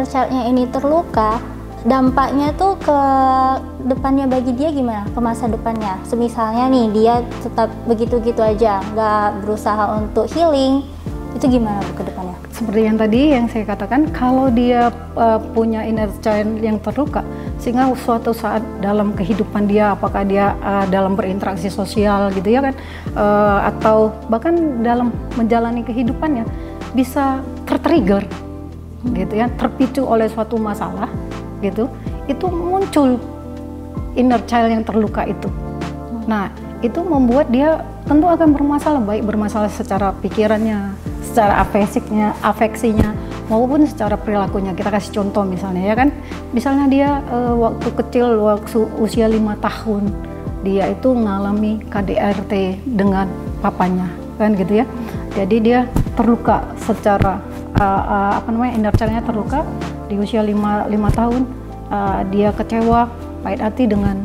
inner child-nya ini terluka, dampaknya tuh ke depannya bagi dia gimana? Ke masa depannya. Semisalnya nih dia tetap begitu-gitu aja, nggak berusaha untuk healing, itu gimana Bu, ke depannya? Seperti yang tadi yang saya katakan, kalau dia punya inner child yang terluka, sehingga suatu saat dalam kehidupan dia, apakah dia dalam berinteraksi sosial gitu ya kan, atau bahkan dalam menjalani kehidupannya bisa tertrigger gitu ya, terpicu oleh suatu masalah gitu, itu muncul inner child yang terluka itu. Nah, itu membuat dia tentu akan bermasalah, baik bermasalah secara pikirannya, secara afeksinya, maupun secara perilakunya. Kita kasih contoh misalnya ya kan, misalnya dia waktu kecil, waktu usia 5 tahun, dia itu mengalami KDRT dengan papanya, kan gitu ya. Jadi dia terluka secara inner child-nya terluka di usia 5 tahun, dia kecewa, pahit hati dengan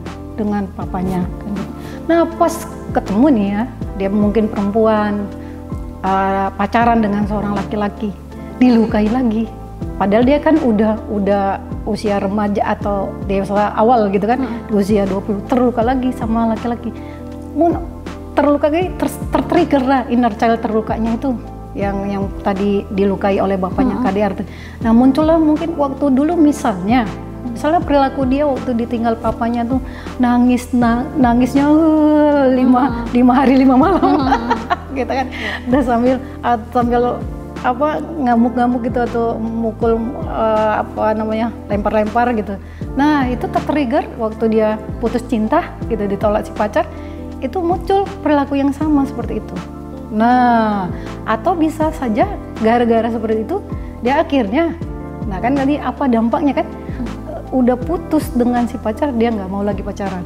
papanya. Kan gitu. Nah pas ketemu nih ya, dia mungkin perempuan, pacaran dengan seorang laki-laki, dilukai lagi. Padahal dia kan udah usia remaja atau dewasa awal gitu kan, di usia 20 terluka lagi sama laki-laki. Terluka lagi, tertrigger lah inner child terlukanya itu yang tadi dilukai oleh bapaknya KDRT. Nah muncullah mungkin waktu dulu misalnya perilaku dia waktu ditinggal papanya tuh nangisnya 5 hari 5 malam gitu kan, dan sambil ngamuk-ngamuk gitu atau mukul lempar-lempar gitu. Nah itu tertrigger waktu dia putus cinta gitu, ditolak si pacar, itu muncul perilaku yang sama seperti itu. Nah atau bisa saja gara-gara seperti itu dia akhirnya, nah kan tadi apa dampaknya kan, udah putus dengan si pacar, dia nggak mau lagi pacaran.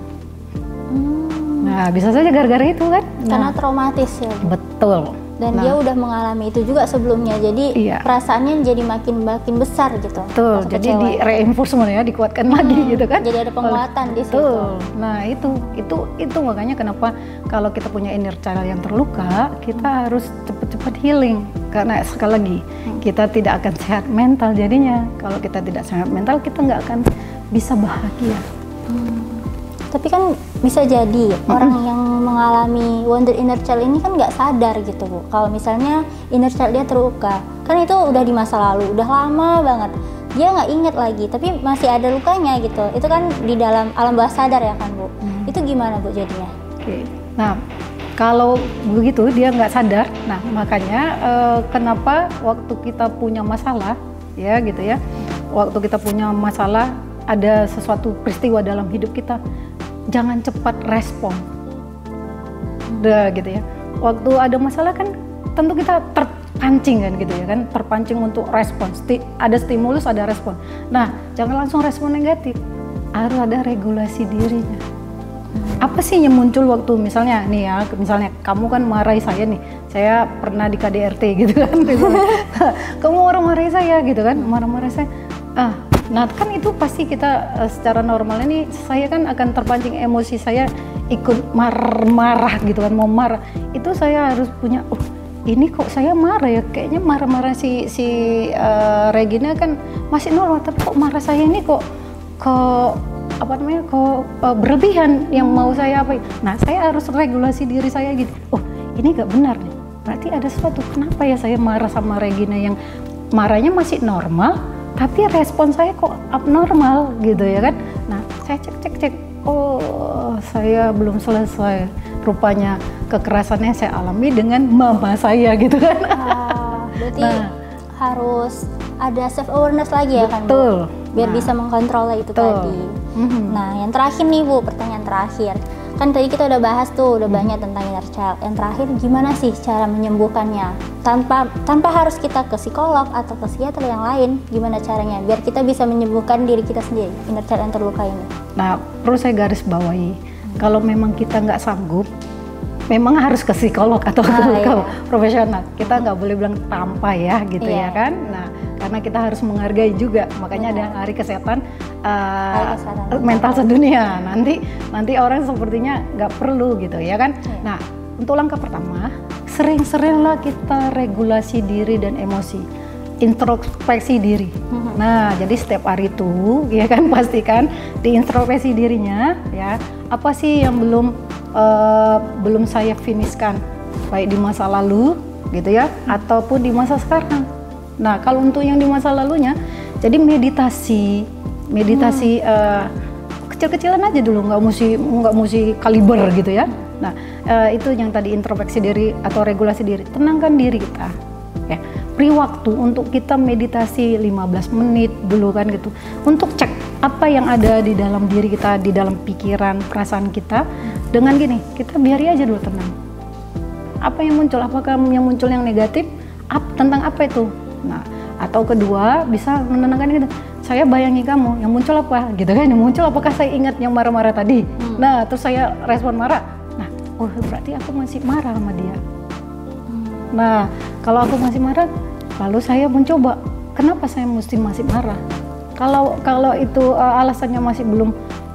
Nah bisa saja gara-gara itu kan, karena traumatis ya Bu. Betul. Dan dia udah mengalami itu juga sebelumnya, jadi perasaannya jadi makin besar gitu. Betul, jadi di reinforcement ya, dikuatkan lagi gitu kan. Jadi ada penguatan di situ. Betul. Nah itu makanya kenapa kalau kita punya inner child yang terluka, kita harus cepat-cepat healing. Karena sekali lagi, kita tidak akan sehat mental jadinya. Kalau kita tidak sehat mental, kita nggak akan bisa bahagia. Tapi kan bisa jadi orang yang mengalami wounded inner child ini kan nggak sadar gitu Bu. Kalau misalnya inner child dia terluka, kan itu udah di masa lalu, udah lama banget. Dia nggak inget lagi, tapi masih ada lukanya gitu. Itu kan di dalam alam bawah sadar ya kan Bu. Itu gimana Bu jadinya? Oke. Nah kalau begitu dia nggak sadar, nah makanya kenapa waktu kita punya masalah ya gitu ya, waktu kita punya masalah, ada sesuatu peristiwa dalam hidup kita, jangan cepat respon. Udah gitu ya. Waktu ada masalah kan tentu kita terpancing kan gitu ya kan, terpancing untuk respon. Ada stimulus, ada respon. Nah, jangan langsung respon negatif. Harus ada regulasi dirinya. Apa sih yang muncul waktu misalnya nih ya, misalnya kamu kan marahi saya nih. Saya pernah di KDRT gitu kan. Kamu marah-marahi saya gitu kan, marah-marahi saya. Nah kan itu pasti kita secara normal ini, saya kan akan terpancing emosi, saya ikut marah gitu kan, mau marah itu saya harus punya, ini kok saya marah ya, kayaknya marah-marah si Regina kan masih normal, tapi kok marah saya ini kok berlebihan, yang mau saya apa. Nah saya harus regulasi diri saya gitu, ini gak benar nih, berarti ada sesuatu, kenapa ya saya marah sama Regina yang marahnya masih normal tapi respon saya kok abnormal gitu ya kan. Nah saya cek, saya belum selesai, rupanya kekerasannya saya alami dengan mama saya gitu kan. Berarti harus ada self awareness lagi ya kan Bu? Biar bisa mengkontrol itu tadi. Nah yang terakhir nih Bu, pertanyaan terakhir, kan tadi kita udah bahas tuh, udah banyak tentang inner child. Yang terakhir, gimana sih cara menyembuhkannya tanpa harus kita ke psikolog atau ke psikiater yang lain? Gimana caranya biar kita bisa menyembuhkan diri kita sendiri, inner child yang terluka ini? Nah perlu saya garis bawahi, kalau memang kita nggak sanggup, memang harus ke psikolog atau ke profesional. Kita nggak boleh bilang tanpa ya gitu ya kan. Nah karena kita harus menghargai juga, makanya ada hari kesehatan mental sedunia. Nanti orang sepertinya nggak perlu gitu ya kan. Nah untuk langkah pertama, sering-seringlah kita regulasi diri dan emosi. introspeksi diri. Nah, jadi setiap hari itu, ya kan, pastikan diintrospeksi dirinya, ya. Apa sih yang belum saya finishkan, baik di masa lalu, gitu ya, ataupun di masa sekarang. Nah, kalau untuk yang di masa lalunya, jadi meditasi kecil-kecilan aja dulu, nggak mesti kaliber gitu ya. Nah, itu yang tadi introspeksi diri atau regulasi diri, tenangkan diri kita. Ya, beri waktu untuk kita meditasi 15 menit dulu kan gitu, untuk cek apa yang ada di dalam diri kita, di dalam pikiran, perasaan kita. Dengan gini, kita biari aja dulu tenang. Apa yang muncul, apakah yang muncul yang negatif, tentang apa itu? Nah, atau kedua bisa menenangkan gitu, saya bayangi kamu, yang muncul apa gitu kan, yang muncul apakah saya ingat yang marah-marah tadi. Nah, terus saya respon marah, nah, oh berarti aku masih marah sama dia. Nah, kalau aku masih marah, lalu saya mencoba, kenapa saya mesti masih marah? Kalau itu alasannya masih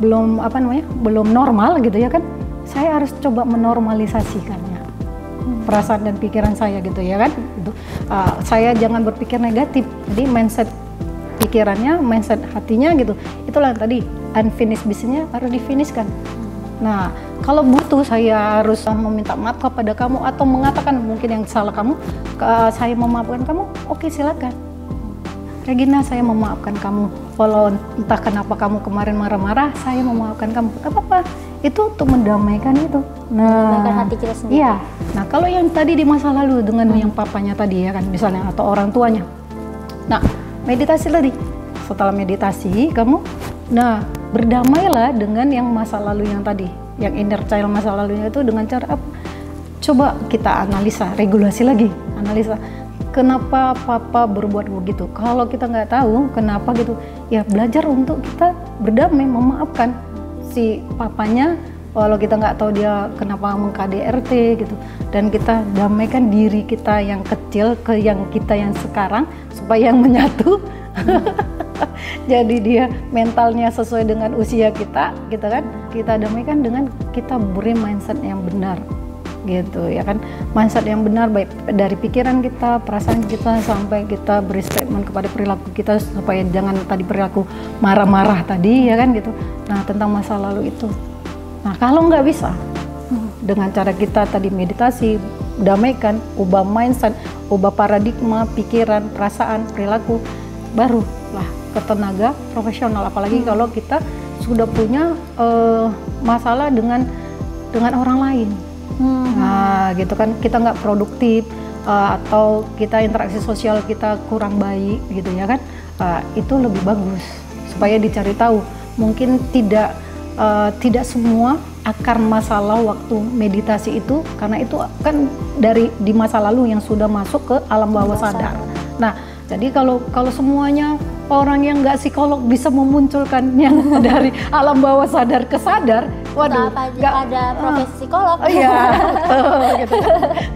belum normal gitu ya kan, saya harus coba menormalisasikannya, perasaan dan pikiran saya gitu ya kan. Gitu. Saya jangan berpikir negatif, jadi mindset pikirannya, mindset hatinya gitu. Itulah tadi unfinished business-nya harus difinishkan. Nah, kalau butuh saya harus meminta maaf kepada kamu atau mengatakan mungkin yang salah kamu, saya memaafkan kamu, oke silakan. Regina, saya memaafkan kamu. Walau entah kenapa kamu kemarin marah-marah, saya memaafkan kamu. Gak apa-apa, itu untuk mendamaikan itu. Mendamaikan hati kita sendiri. Iya. Nah, kalau yang tadi di masa lalu dengan yang papanya tadi ya kan, misalnya atau orang tuanya. Nah, meditasi tadi. Setelah meditasi, kamu berdamailah dengan yang masa lalu yang tadi, yang inner child masa lalunya itu dengan cara apa? Coba kita analisa, regulasi lagi, analisa. Kenapa papa berbuat begitu? Kalau kita nggak tahu kenapa gitu, ya belajar untuk kita berdamai, memaafkan si papanya. Walau kita nggak tahu dia kenapa meng-KDRT gitu, dan kita damaikan diri kita yang kecil ke yang kita yang sekarang supaya yang menyatu. Jadi dia mentalnya sesuai dengan usia kita, gitu kan? Kita damaikan dengan kita beri mindset yang benar, gitu ya kan? Mindset yang benar baik dari pikiran kita, perasaan kita, sampai kita beri statement kepada perilaku kita supaya jangan tadi perilaku marah-marah tadi ya kan gitu. Nah, tentang masa lalu itu. Nah, kalau nggak bisa dengan cara kita tadi meditasi, damaikan, ubah mindset, ubah paradigma, pikiran, perasaan, perilaku, barulah ke tenaga profesional. Apalagi kalau kita sudah punya masalah dengan orang lain. Nah, gitu kan, kita nggak produktif atau kita interaksi sosial kita kurang baik gitu ya kan, itu lebih bagus supaya dicari tahu. Mungkin tidak semua akar masalah waktu meditasi itu, karena itu kan di masa lalu yang sudah masuk ke alam bawah sadar. Nah, jadi kalau semuanya orang yang nggak psikolog bisa memunculkan yang dari alam bawah sadar ke sadar, waduh, nggak ada profesi psikolog. Iya, betul, gitu.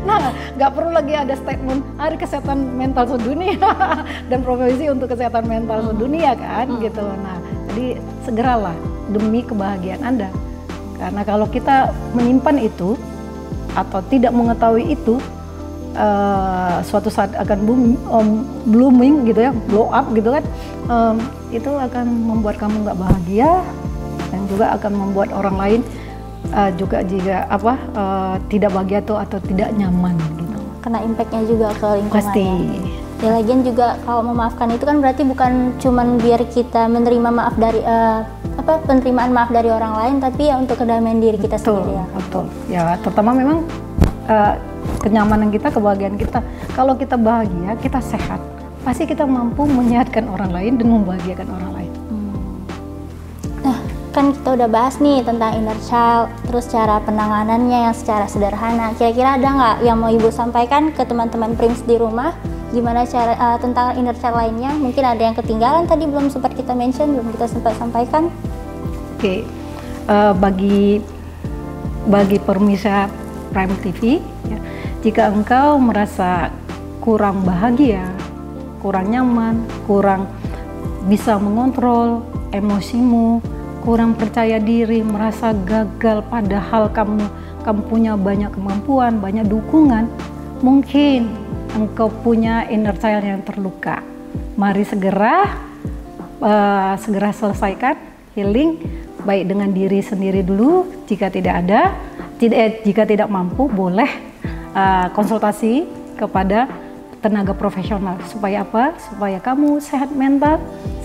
Nah, nggak perlu lagi ada statement Hari Kesehatan Mental Sedunia dan profesi untuk kesehatan mental sedunia kan, gitu. Nah, jadi segeralah demi kebahagiaan Anda. Karena kalau kita menyimpan itu atau tidak mengetahui itu, suatu saat akan blooming gitu ya, blow up gitu kan, itu akan membuat kamu nggak bahagia dan juga akan membuat orang lain juga tidak bahagia atau tidak nyaman gitu. Kena impactnya juga ke lingkungan. Pasti. Ya, lagian juga kalau memaafkan itu kan berarti bukan cuman biar kita menerima maaf dari penerimaan maaf dari orang lain, tapi ya untuk kedamaian diri kita sendiri ya. Betul. Ya, terutama memang kenyamanan kita, kebahagiaan kita. Kalau kita bahagia, kita sehat, pasti kita mampu menyehatkan orang lain dan membahagiakan orang lain. Nah, kan kita udah bahas nih tentang inner child, terus cara penanganannya yang secara sederhana. Kira-kira ada nggak yang mau Ibu sampaikan ke teman-teman Prince di rumah? Gimana cara tentang inner child lainnya? Mungkin ada yang ketinggalan tadi belum sempat kita mention, belum kita sempat sampaikan. Oke, bagi pemirsa Prime TV, ya, jika engkau merasa kurang bahagia, kurang nyaman, kurang bisa mengontrol emosimu, kurang percaya diri, merasa gagal padahal kamu punya banyak kemampuan, banyak dukungan, mungkin engkau punya inner child yang terluka. Mari segera selesaikan healing, baik dengan diri sendiri dulu. Jika tidak mampu, boleh konsultasi kepada tenaga profesional. Supaya apa? Supaya kamu sehat mental,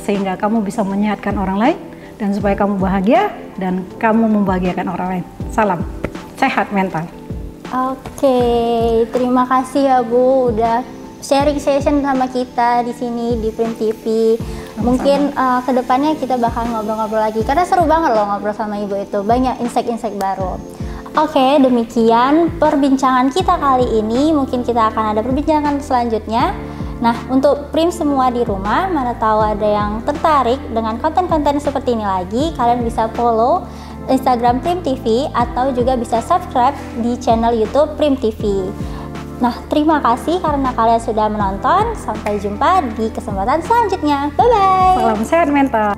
sehingga kamu bisa menyehatkan orang lain, dan supaya kamu bahagia dan kamu membahagiakan orang lain. Salam sehat mental. Oke, terima kasih ya Bu udah sharing session sama kita di sini di Prim TV. Mungkin kedepannya kita bakal ngobrol-ngobrol lagi karena seru banget loh ngobrol sama Ibu itu, banyak insight-insight baru. Oke, demikian perbincangan kita kali ini. Mungkin kita akan ada perbincangan selanjutnya. Nah, untuk Prim semua di rumah, mana tahu ada yang tertarik dengan konten-konten seperti ini lagi, kalian bisa follow Instagram Prim TV atau juga bisa subscribe di channel YouTube Prim TV. Nah, terima kasih karena kalian sudah menonton. Sampai jumpa di kesempatan selanjutnya. Bye-bye. Salam sehat mental.